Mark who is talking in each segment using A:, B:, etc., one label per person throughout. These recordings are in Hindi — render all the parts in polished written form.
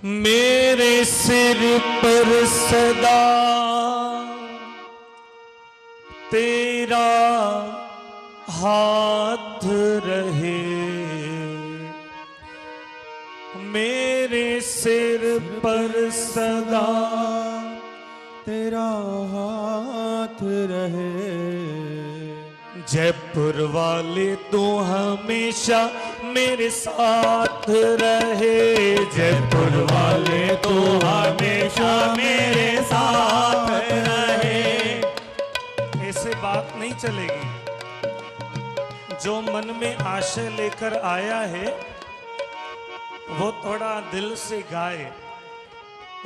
A: मेरे सिर पर सदा तेरा हाथ रहे, मेरे सिर पर सदा
B: तेरा हाथ रहे।
A: जयपुर वाले तू हमेशा मेरे साथ रहे, जयपुर वाले तू हमेशा मेरे साथ रहे। ऐसे बात नहीं चलेगी। जो मन में आशय लेकर आया है वो थोड़ा दिल से गाए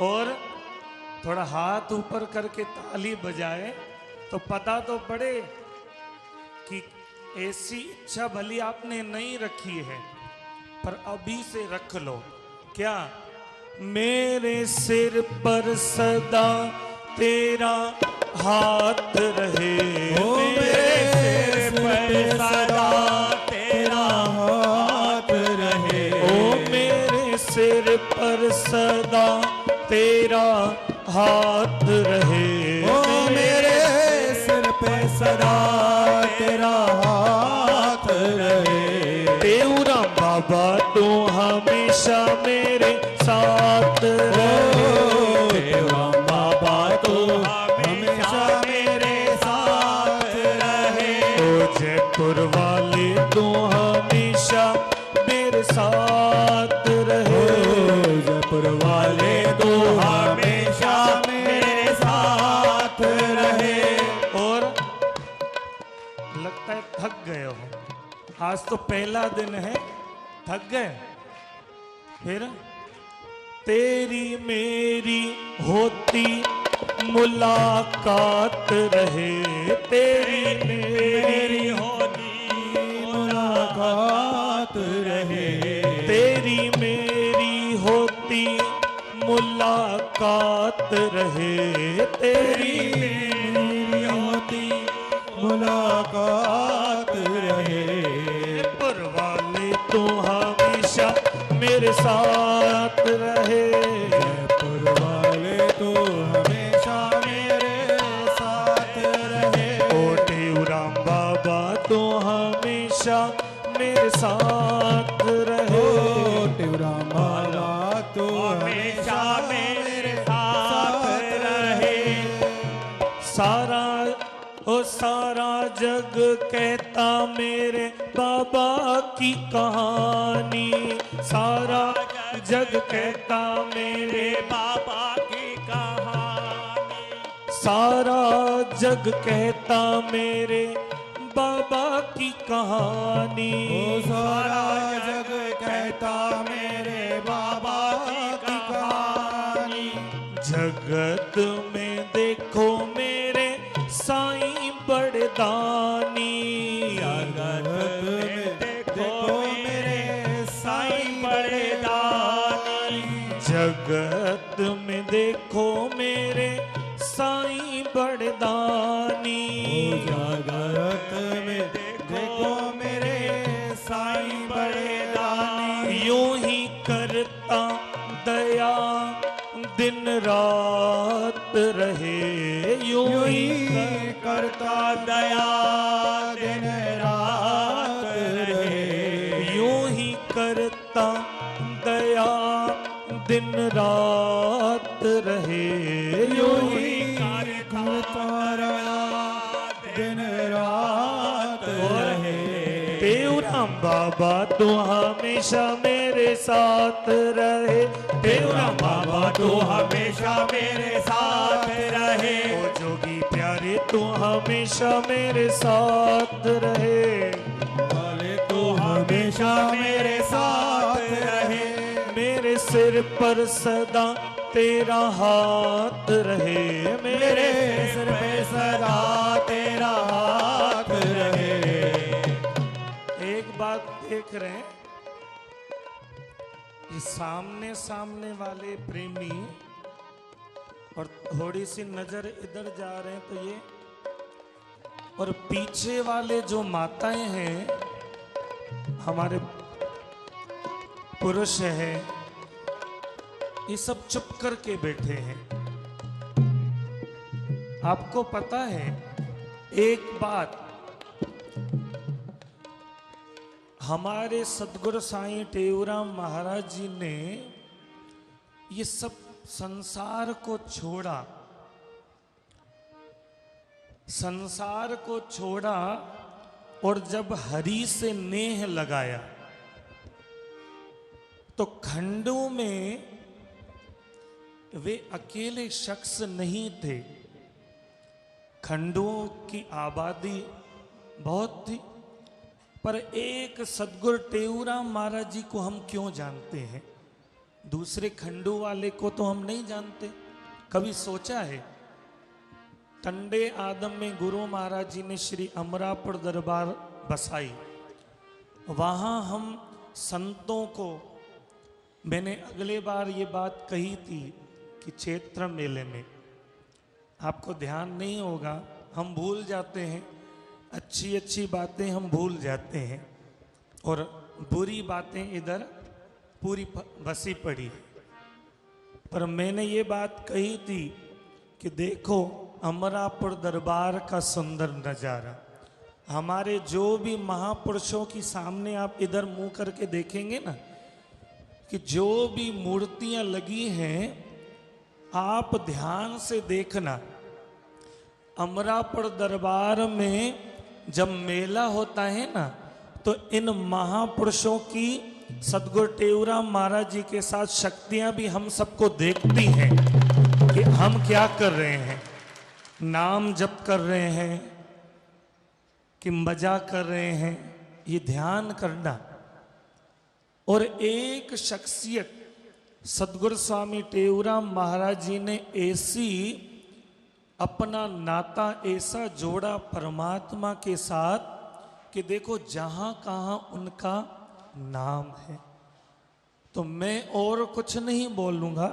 A: और थोड़ा हाथ ऊपर करके ताली बजाए तो पता तो पड़े कि ऐसी इच्छा भली आपने नहीं रखी है, पर अभी से रख लो। क्या? मेरे सिर पर सदा तेरा हाथ रहे,
B: मेरे सिर पर सदा तेरा हाथ रहे।
A: ओ मेरे सिर पर सदा तेरा हाथ रहे,
B: ओ मेरे सिर पे सदा तेरा हाथ रहे।
A: देवराम बाबा तू हमेशा मेरे साथ रहे,
B: देवराम बाबा तू हमेशा मेरे साथ रहे।
A: ओ जयपुर वाले तू हमेशा मेरे साथ रहे,
B: जयपुर वाले तू हमेशा मेरे साथ रहे।
A: और लगता है थक गए हो, आज तो पहला दिन है, थक गए। फिर तेरी मेरी होती मुलाकात रहे, तेरी मेरी
B: होती मुलाकात रहे।
A: तेरी मेरी होती मुलाकात रहे, तेरी
B: मेरी होती मुलाकात रहे।
A: जयपुर वाले तू हमेशा मेरे साथ रहे,
B: जयपुर वाले तो हमेशा मेरे साथ रहे।
A: ओ देवराम बाबा तू हमेशा मेरे साथ रहे,
B: ओ देवराम बाबा तो हमेशा मेरे साथ रहे।
A: सारा ओ सारा जग कहता मेरे बाबा की कहानी, सारा जग कहता मेरे
B: बाबा की कहानी।
A: सारा जग कहता मेरे बाबा की कहानी,
B: ओ सारा जग कहता मेरे बाबा की कहानी।
A: जगत में देखो मेरे साईं बड़े दानी,
B: जगत में देखो मेरे साईं बड़े दानी।
A: जगत में देखो मेरे साईं बड़े दानी,
B: जगत में देखो मेरे साईं बड़े दानी।
A: यूं ही करता दया दिन रात रहे, यूं ही
B: करता दया दिन रात रहे।
A: यूं ही करता दया दिन रात रहे, यूं ही
B: करता दया दिन रात रहे।
A: देवराम बाबा तू हमेशा मेरे साथ रहे,
B: देवराम बाबा तू हमेशा मेरे साथ रहे।
A: ओ जोगी प्यारे तू हमेशा मेरे साथ रहे,
B: वाले तू हमेशा मेरे साथ रहे।
A: मेरे सिर पर सदा तेरा हाथ रहे,
B: मेरे सिर पे सदा तेरा हाथ रहे।
A: एक बात देख रहे हैं, ये सामने सामने वाले प्रेमी और थोड़ी सी नजर इधर जा रहे हैं तो ये, और पीछे वाले जो माताएं हैं हमारे पुरुष हैं, ये सब चुप करके बैठे हैं। आपको पता है एक बात, हमारे सदगुरु साईं टेऊराम महाराज जी ने ये सब संसार को छोड़ा, संसार को छोड़ा और जब हरि से नेह लगाया तो खंडों में वे अकेले शख्स नहीं थे, खंडों की आबादी बहुत थी। पर एक सदगुरु टेऊराम महाराज जी को हम क्यों जानते हैं, दूसरे खंडों वाले को तो हम नहीं जानते। कभी सोचा है? टंडे आदम में गुरु महाराज जी ने श्री अमरापुर दरबार बसाई, वहाँ हम संतों को, मैंने अगले बार ये बात कही थी कि क्षेत्र मेले में, आपको ध्यान नहीं होगा, हम भूल जाते हैं, अच्छी अच्छी बातें हम भूल जाते हैं और बुरी बातें इधर पूरी बसी पड़ी है। पर मैंने ये बात कही थी कि देखो अमरापुर दरबार का सुंदर नज़ारा, हमारे जो भी महापुरुषों की सामने आप इधर मुंह करके देखेंगे ना, कि जो भी मूर्तियां लगी हैं आप ध्यान से देखना, अमरापुर दरबार में जब मेला होता है ना तो इन महापुरुषों की, सदगुरु टेऊराम महाराज जी के साथ शक्तियां भी हम सबको देखती हैं कि हम क्या कर रहे हैं, नाम जप कर रहे हैं कि मजा कर रहे हैं, ये ध्यान करना। और एक शख्सियत सदगुरु स्वामी टेऊराम महाराज जी ने ऐसी अपना नाता ऐसा जोड़ा परमात्मा के साथ कि देखो जहाँ कहाँ उनका नाम है। तो मैं और कुछ नहीं बोलूँगा,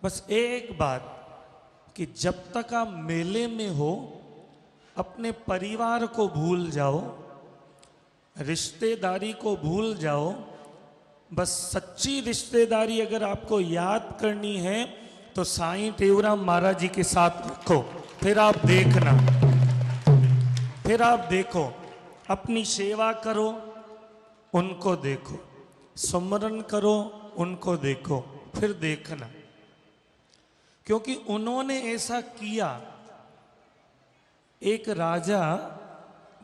A: बस एक बात कि जब तक आप मेले में हो अपने परिवार को भूल जाओ, रिश्तेदारी को भूल जाओ। बस सच्ची रिश्तेदारी अगर आपको याद करनी है तो साईं टेऊराम महाराज जी के साथ रखो, फिर आप देखना, फिर आप देखो, अपनी सेवा करो उनको देखो, सुमरन करो उनको देखो, फिर देखना। क्योंकि उन्होंने ऐसा किया। एक राजा,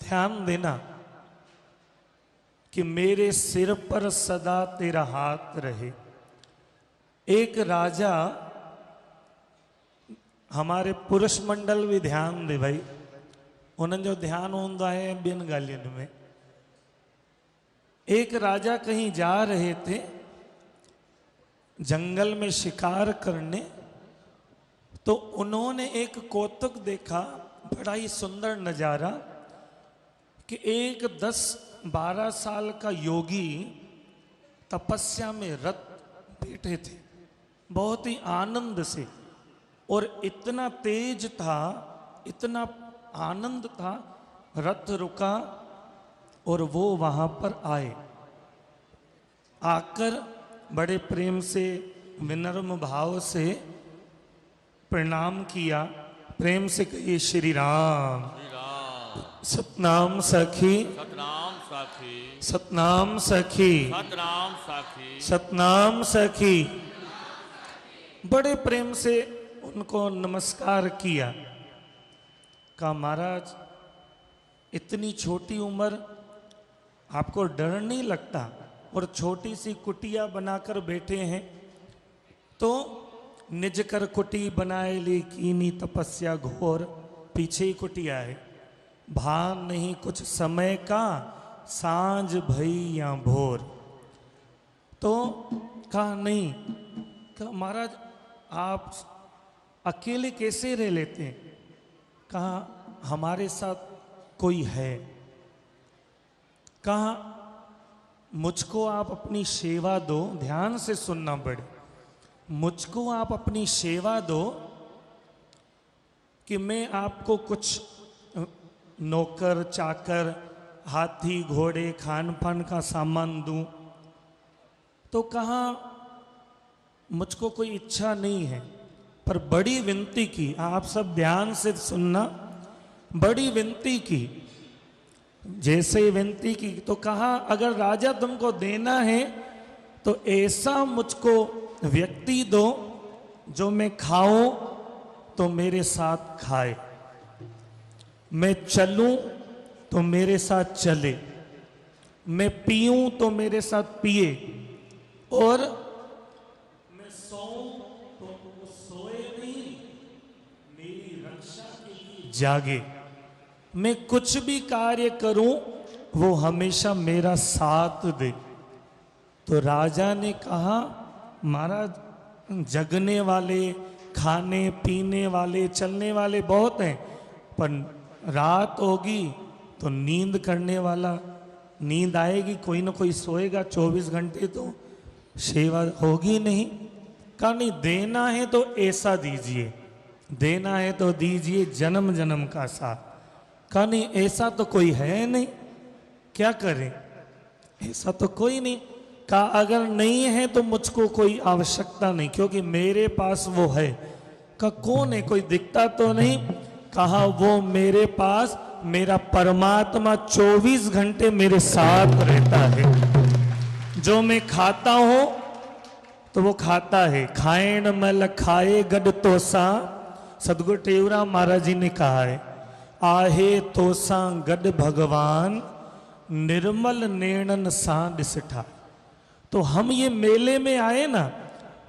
A: ध्यान देना, कि मेरे सिर पर सदा तेरा हाथ रहे। एक राजा, हमारे पुरुष मंडल भी ध्यान दे भाई, उन्हें जो ध्यान होता है बिन गालियन में। एक राजा कहीं जा रहे थे जंगल में शिकार करने, तो उन्होंने एक कौतुक देखा, बड़ा ही सुंदर नजारा, कि एक 10-12 साल का योगी तपस्या में रत बैठे थे, बहुत ही आनंद से, और इतना तेज था, इतना आनंद था, रथ रुका और वो वहां पर आए। आकर बड़े प्रेम से, विनम्र भाव से प्रणाम किया, प्रेम से कहिए श्री राम। सतनाम सखी,
B: सतनाम साखी,
A: सतनाम सखी,
B: सतनाम साखी,
A: सतनाम सखी। बड़े प्रेम से उनको नमस्कार किया। कहा महाराज इतनी छोटी उम्र, आपको डर नहीं लगता? और छोटी सी कुटिया बनाकर बैठे हैं, तो निज कर कुटी बनाए ली कीनी तपस्या घोर, पीछे ही कुटिया है, भान नहीं कुछ समय का, सांझ भई या भोर। तो कहा नहीं, कहा महाराज आप अकेले कैसे रह लेते हैं? कहा हमारे साथ कोई है। कहा मुझको आप अपनी सेवा दो, ध्यान से सुनना पड़े, मुझको आप अपनी सेवा दो कि मैं आपको कुछ नौकर चाकर, हाथी घोड़े, खान पान का सामान दूं। तो कहा मुझको कोई इच्छा नहीं है, पर बड़ी विनती की, आप सब ध्यान से सुनना, बड़ी विनती की। जैसे ही विनती की तो कहा अगर राजा तुमको देना है तो ऐसा मुझको व्यक्ति दो जो मैं खाऊं तो मेरे साथ खाए, मैं चलूं तो मेरे साथ चले, मैं पीऊं तो मेरे साथ पिए, और मैं सोऊं तो वो सोए नहीं, मेरी रक्षा के लिए जागे, मैं कुछ भी कार्य करूं वो हमेशा मेरा साथ दे। तो राजा ने कहा महाराज जगने वाले, खाने पीने वाले, चलने वाले बहुत हैं, पर रात होगी तो नींद करने वाला, नींद आएगी, कोई ना कोई सोएगा, 24 घंटे तो सेवा होगी नहीं। कहा नहीं, देना है तो ऐसा दीजिए, देना है तो दीजिए जन्म जन्म का साथ। कहा नहीं ऐसा तो कोई है नहीं, क्या करें, ऐसा तो कोई नहीं। कहा अगर नहीं है तो मुझको कोई आवश्यकता नहीं, क्योंकि मेरे पास वो है। कहा कौन है, कोई दिखता तो नहीं। कहा वो मेरे पास मेरा परमात्मा 24 घंटे मेरे साथ रहता है। जो मैं खाता हूं तो वो खाता है, खाए न मल खाए गड तोसा, सदगुरु टेवराम महाराज जी ने कहा है, आहे तोसा गड भगवान निर्मल नेणन सा डिसठा। तो हम ये मेले में आए ना,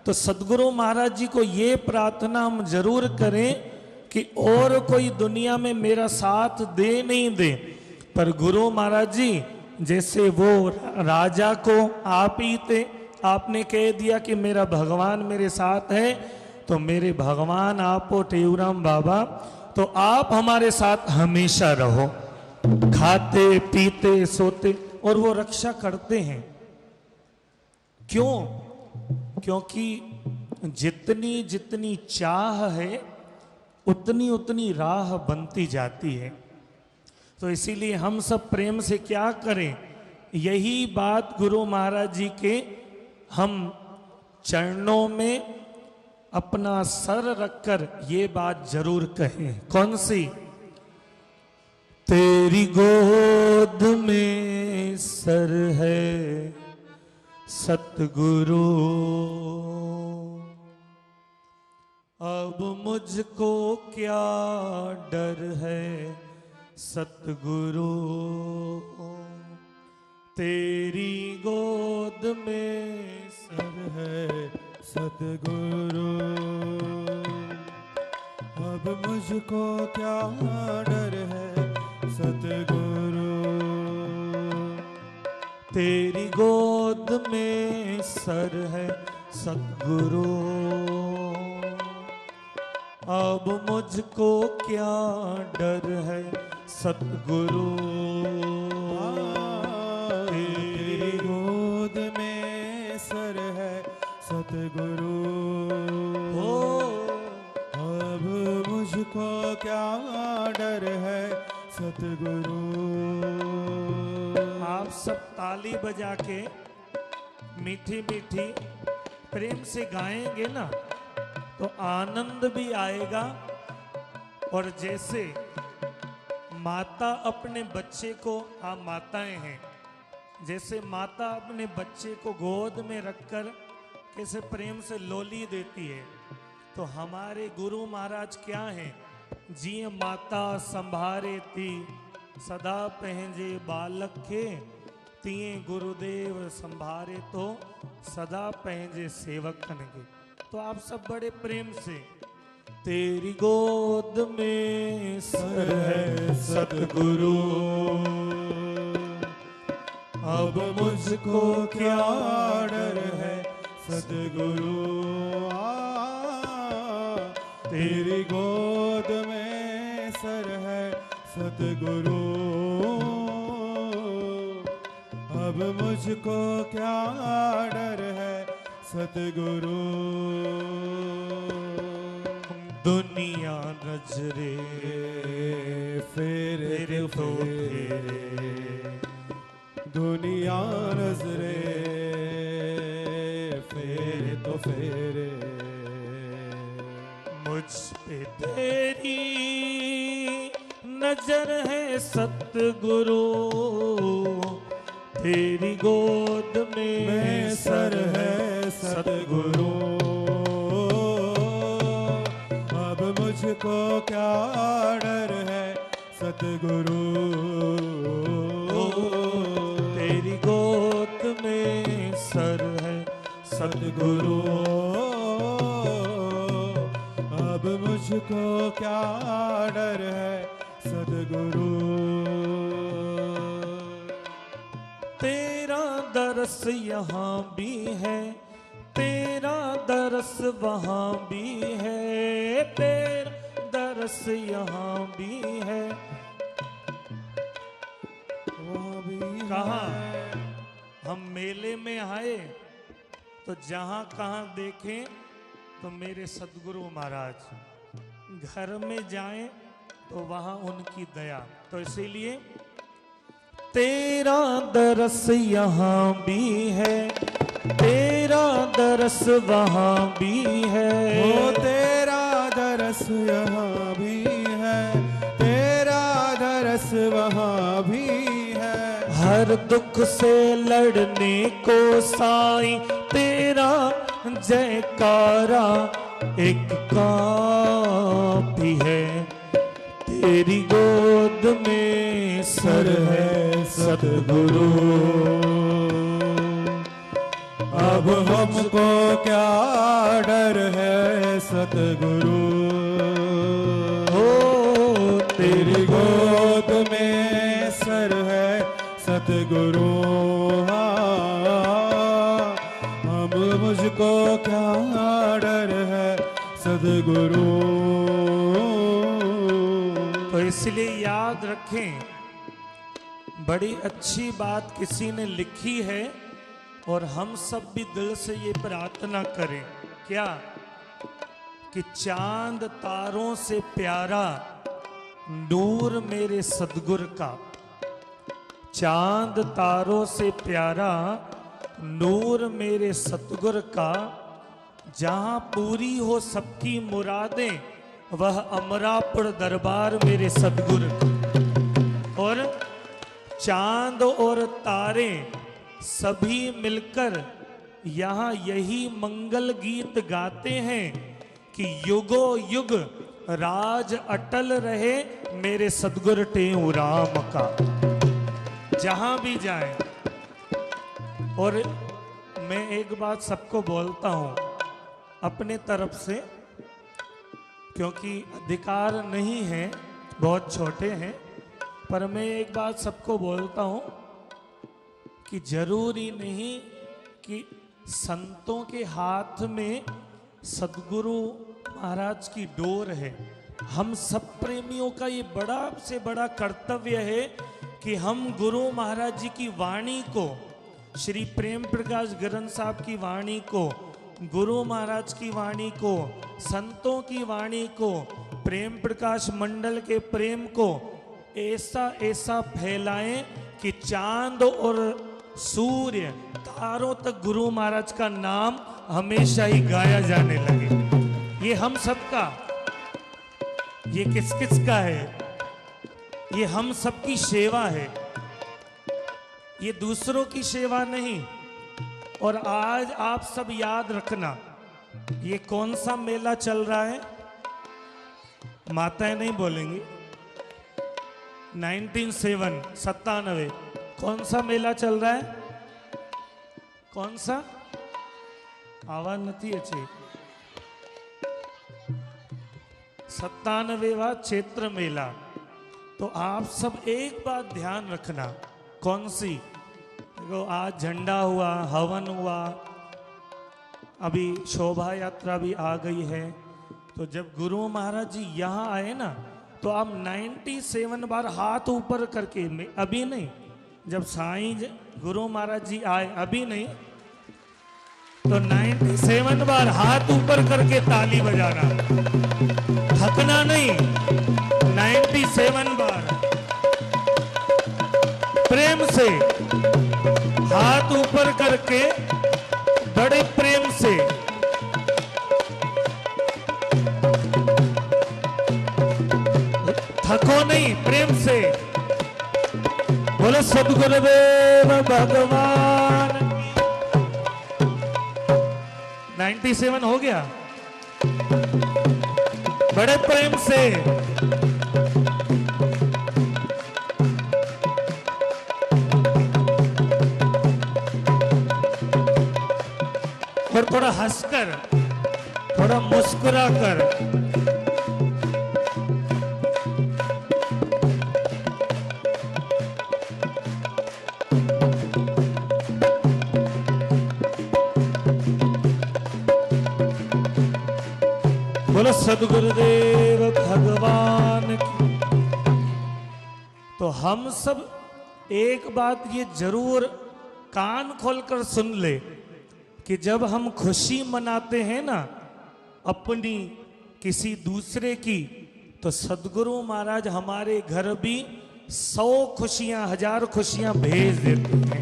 A: तो सदगुरु महाराज जी को ये प्रार्थना हम जरूर करें कि और कोई दुनिया में मेरा साथ दे नहीं दे, पर गुरु महाराज जी जैसे वो राजा को आप ही थे, आपने कह दिया कि मेरा भगवान मेरे साथ है, तो मेरे भगवान आप हो टेवराम बाबा, तो आप हमारे साथ हमेशा रहो, खाते पीते सोते, और वो रक्षा करते हैं। क्यों? क्योंकि जितनी जितनी चाह है उतनी उतनी राह बनती जाती है। तो इसीलिए हम सब प्रेम से क्या करें, यही बात गुरु महाराज जी के हम चरणों में अपना सर रखकर ये बात जरूर कहें। कौन सी? तेरी गोद में सर है सतगुरु, अब मुझको क्या डर है सतगुरु, तेरी गोद में सर है
C: सतगुरु, अब मुझको क्या डर है सतगुरु,
A: तेरी गोद में सर है सतगुरु, अब मुझको क्या डर है सतगुरु,
C: तेरी गोद में सर है सतगुरु,
A: हो
C: अब मुझको क्या डर है सतगुरु।
A: आप सब ताली बजा के मीठी मीठी प्रेम से गाएंगे ना तो आनंद भी आएगा। और जैसे माता अपने बच्चे को, आप माताएं हैं, जैसे माता अपने बच्चे को गोद में रखकर कैसे प्रेम से लोली देती है, तो हमारे गुरु महाराज क्या हैं, जी माता संभारे थी सदा पहंजे बालक के, तिए गुरुदेव संभारे तो सदा पहंजे सेवकन के। तो आप सब बड़े प्रेम से, तेरी गोद में सर है सतगुरु, अब मुझको क्या
C: डर है सतगुरु, तेरी गोद में सर है सतगुरु, अब मुझको क्या डर है सतगुरु।
A: दुनिया नजरे
C: फेरे
A: तो तेरे,
C: दुनिया नजरे फेरे तो फेरे।
A: मुझ पे तेरी नजर है सतगुरु, तेरी गोद में
C: सर है सतगुरु। अब मुझको क्या डर है सतगुरु।
A: तेरी गोद में सर है सतगुरु।
C: अब मुझको क्या डर है सतगुरु।
A: तेरा दरस यहाँ भी है, तेरा दरस वहाँ भी है, तेरा दरस यहाँ भी है।
C: वहाँ भी
A: कहाँ? हम मेले में आए तो जहाँ कहाँ देखें तो मेरे सदगुरु महाराज, घर में जाएं तो वहाँ उनकी दया। तो इसीलिए तेरा दरस यहाँ भी है, तेरा दरस वहाँ भी है।
C: ओ तेरा दरस यहाँ भी है, तेरा दरस वहाँ भी है।
A: हर दुख से लड़ने को साईं तेरा जयकारा एक काफी है। तेरी गोद में सर है सतगुरु।
C: अब हमको क्या डर है सतगुरु।
A: ओ
C: तेरी गोद में सर है सतगुरु। अब मुझको क्या डर है सतगुरु।
A: तो इसलिए याद रखें, बड़ी अच्छी बात किसी ने लिखी है और हम सब भी दिल से ये प्रार्थना करें। क्या? कि चांद तारों से प्यारा नूर मेरे सदगुर का। चांद तारों से प्यारा नूर मेरे सतगुर का। जहां पूरी हो सबकी मुरादें वह अमरापुर दरबार मेरे सतगुर का। और चांद और तारे सभी मिलकर यहाँ यही मंगल गीत गाते हैं कि युगो युग राज अटल रहे मेरे सदगुर टेऊ राम का। जहां भी जाएं। और मैं एक बात सबको बोलता हूं अपने तरफ से, क्योंकि अधिकार नहीं है, बहुत छोटे हैं, पर मैं एक बात सबको बोलता हूं कि जरूरी नहीं कि संतों के हाथ में सदगुरु महाराज की डोर है। हम सब प्रेमियों का ये बड़ा से बड़ा कर्तव्य है कि हम गुरु महाराज जी की वाणी को, श्री प्रेम प्रकाश गरन साहब की वाणी को, गुरु महाराज की वाणी को, संतों की वाणी को, प्रेम प्रकाश मंडल के प्रेम को ऐसा ऐसा फैलाएं कि चांद और सूर्य तारों तक गुरु महाराज का नाम हमेशा ही गाया जाने लगे। ये हम सबका, ये किस किस का है? ये हम सबकी सेवा है, ये दूसरों की सेवा नहीं। और आज आप सब याद रखना, ये कौन सा मेला चल रहा है? माताएं नहीं बोलेंगी। 97 कौन सा मेला चल रहा है? कौन सा? आवाज नहीं अच्छी। 97वां क्षेत्र मेला। तो आप सब एक बात ध्यान रखना। कौन सी? देखो आज झंडा हुआ, हवन हुआ, अभी शोभा यात्रा भी आ गई है। तो जब गुरु महाराज जी यहाँ आए ना, तो आप 97 बार हाथ ऊपर करके, अभी नहीं, जब साईं गुरु महाराज जी आए, अभी नहीं, तो 97 बार हाथ ऊपर करके ताली बजाना, थकना नहीं। 97 बार प्रेम से हाथ ऊपर करके बड़े प्रेम से थको नहीं, प्रेम से बोले सद्गुरुदेव भगवान। 97 हो गया, बड़े प्रेम से और थोड़ा हंसकर, थोड़ा मुस्कुरा कर बोलो सद्गुरुदेव भगवान की। तो हम सब एक बात ये जरूर कान खोलकर सुन ले कि जब हम खुशी मनाते हैं ना अपनी किसी दूसरे की, तो सद्गुरु महाराज हमारे घर भी 100 खुशियां 1000 खुशियां भेज देते हैं।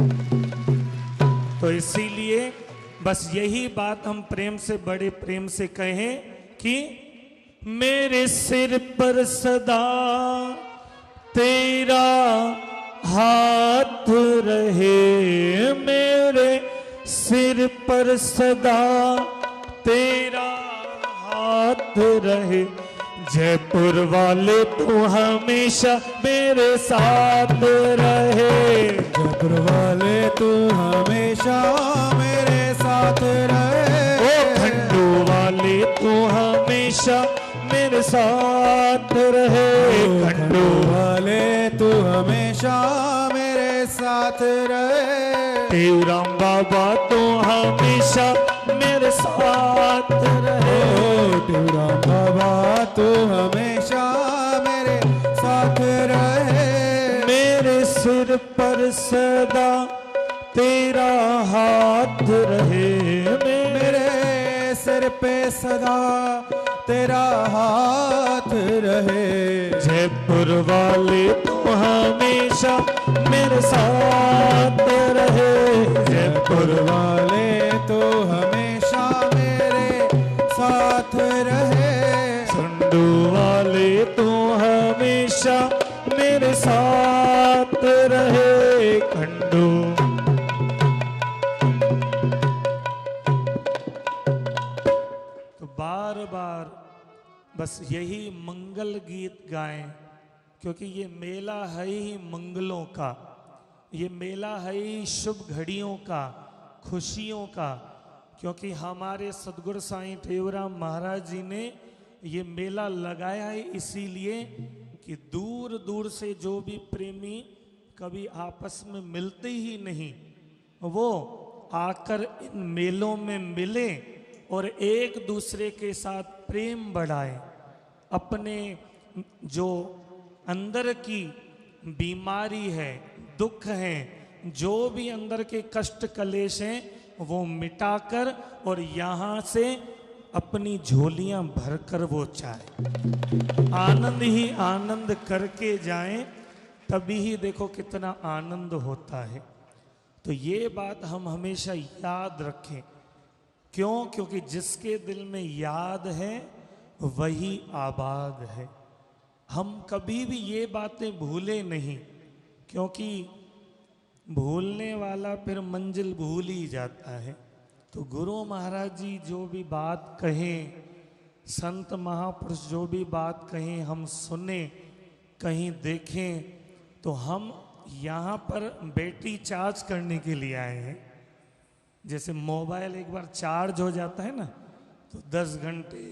A: तो इसीलिए बस यही बात हम प्रेम से, बड़े प्रेम से कहें कि मेरे सिर पर सदा तेरा हाथ रहे, मेरे सिर पर सदा तेरा हाथ रहे, जयपुर वाले तू हमेशा मेरे साथ रहे,
C: जयपुर वाले तू हमेशा मेरे साथ रहे,
A: ओ खंडू वाले तू हमेशा मेरे साथ रहे,
C: खंडू वाले तू हमेशा मेरे साथ रहे,
A: देवराम बाबा तू हमेशा मेरे साथ रहे,
C: देवराम बाबा तू हमेशा मेरे साथ रहे,
A: मेरे सिर पर सदा तेरा हाथ रहे,
C: मेरे सिर पे सदा तेरा हाथ रहे,
A: जयपुर वाले तू हमेशा मेरे साथ रहे,
C: जयपुर वाले तो हमेशा मेरे साथ रहे,
A: खंडू वाले तू हमेशा मेरे साथ रहे, खंडू। तो बार बार बस यही मंगल गीत गाएं, क्योंकि ये मेला है ही मंगलों का, ये मेला है ही शुभ घड़ियों का, खुशियों का, क्योंकि हमारे सद्गुरु साईं टेवराम महाराज जी ने ये मेला लगाया है इसीलिए कि दूर दूर से जो भी प्रेमी कभी आपस में मिलते ही नहीं, वो आकर इन मेलों में मिले और एक दूसरे के साथ प्रेम बढ़ाए, अपने जो अंदर की बीमारी है, दुख है, जो भी अंदर के कष्ट कलेश हैं, वो मिटाकर और यहाँ से अपनी झोलियां भरकर वो चाहे आनंद ही आनंद करके जाएं, तभी ही देखो कितना आनंद होता है। तो ये बात हम हमेशा याद रखें। क्यों? क्योंकि जिसके दिल में याद है वही आबाद है। हम कभी भी ये बातें भूले नहीं, क्योंकि भूलने वाला फिर मंजिल भूल ही जाता है। तो गुरु महाराज जी जो भी बात कहें, संत महापुरुष जो भी बात कहें, हम सुने, कहीं देखें, तो हम यहाँ पर बैटरी चार्ज करने के लिए आए हैं। जैसे मोबाइल एक बार चार्ज हो जाता है ना, तो 10 घंटे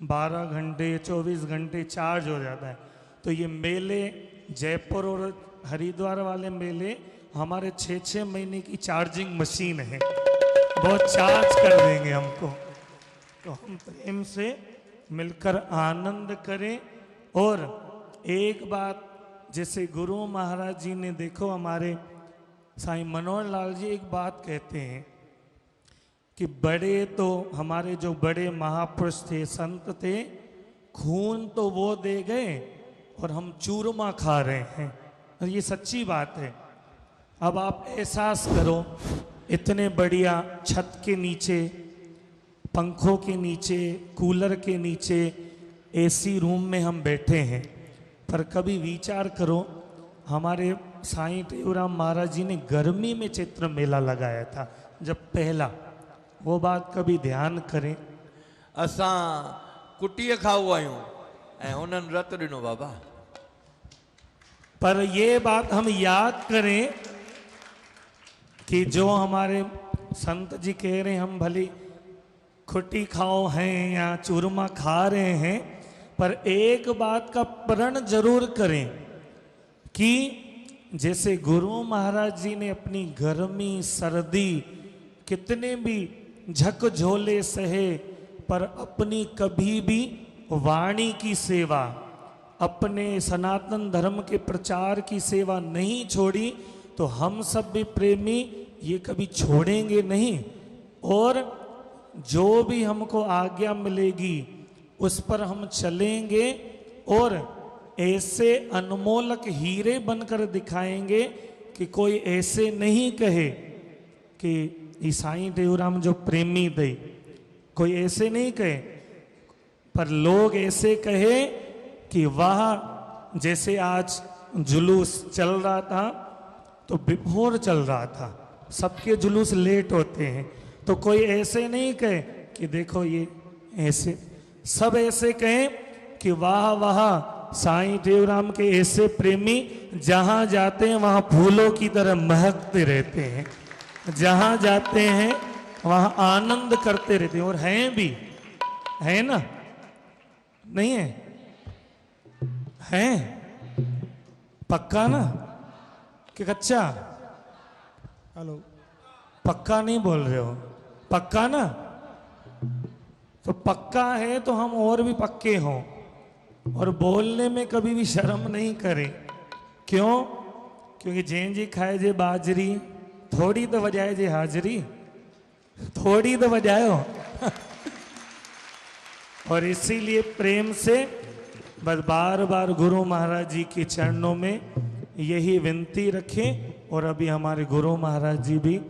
A: 12 घंटे 24 घंटे चार्ज हो जाता है। तो ये मेले, जयपुर और हरिद्वार वाले मेले हमारे 6-6 महीने की चार्जिंग मशीन है, बहुत चार्ज कर देंगे हमको। तो हम प्रेम से मिलकर आनंद करें। और एक बात, जैसे गुरु महाराज जी ने, देखो हमारे साईं मनोहर लाल जी एक बात कहते हैं कि बड़े तो हमारे जो बड़े महापुरुष थे, संत थे, खून तो वो दे गए और हम चूरमा खा रहे हैं। और ये सच्ची बात है। अब आप एहसास करो इतने बढ़िया छत के नीचे, पंखों के नीचे, कूलर के नीचे, एसी रूम में हम बैठे हैं। पर कभी विचार करो, हमारे साईं टेऊराम महाराज जी ने गर्मी में चैत्र मेला लगाया था जब पहला, वो बात कभी ध्यान करें।
D: असां कुटीअ खाऊ आहियूं ऐं हुननि रत ॾिनो बाबा।
A: पर ये बात हम याद करें कि जो हमारे संत जी कह रहे हैं, हम भली खुटी खाओ हैं या चूरमा खा रहे हैं, पर एक बात का प्रण जरूर करें कि जैसे गुरु महाराज जी ने अपनी गर्मी सर्दी कितने भी झकझोले सहे, पर अपनी कभी भी वाणी की सेवा, अपने सनातन धर्म के प्रचार की सेवा नहीं छोड़ी, तो हम सब भी प्रेमी ये कभी छोड़ेंगे नहीं। और जो भी हमको आज्ञा मिलेगी उस पर हम चलेंगे और ऐसे अनमोलक हीरे बनकर दिखाएंगे कि कोई ऐसे नहीं कहे कि ईसाई टेऊराम जो प्रेमी दे, कोई ऐसे नहीं कहे, पर लोग ऐसे कहे कि वाह, जैसे आज जुलूस चल रहा था तो बिफोर चल रहा था, सबके जुलूस लेट होते हैं, तो कोई ऐसे नहीं कहे कि देखो ये ऐसे, सब ऐसे कहें कि वाह वाह, साईं टेऊराम के ऐसे प्रेमी जहां जाते हैं वहां फूलों की तरह महकते रहते हैं, जहां जाते हैं वहां आनंद करते रहते हैं। और हैं भी, है ना, नहीं है, हैं पक्का ना कि कच्चा?
C: हेलो,
A: पक्का नहीं बोल रहे हो, पक्का ना? तो पक्का है तो हम और भी पक्के हों और बोलने में कभी भी शर्म नहीं करें। क्यों? क्योंकि जैन जी खाए जे बाजरी, थोड़ी तो बजाए जे हाजरी, थोड़ी तो बजायो। और इसीलिए प्रेम से बस बार बार गुरु महाराज जी के चरणों में यही विनती रखें। और अभी हमारे गुरु महाराज जी भी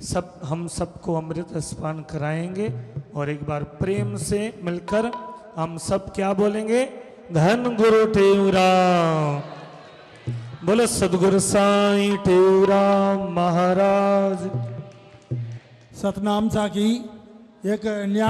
A: सब हम सबको अमृत स्नान कराएंगे, और एक बार प्रेम से मिलकर हम सब क्या बोलेंगे? धन गुरु टेऊराम, बोलो सदगुरु साईं टेऊराम महाराज।
C: सतनाम साखी एक न्याय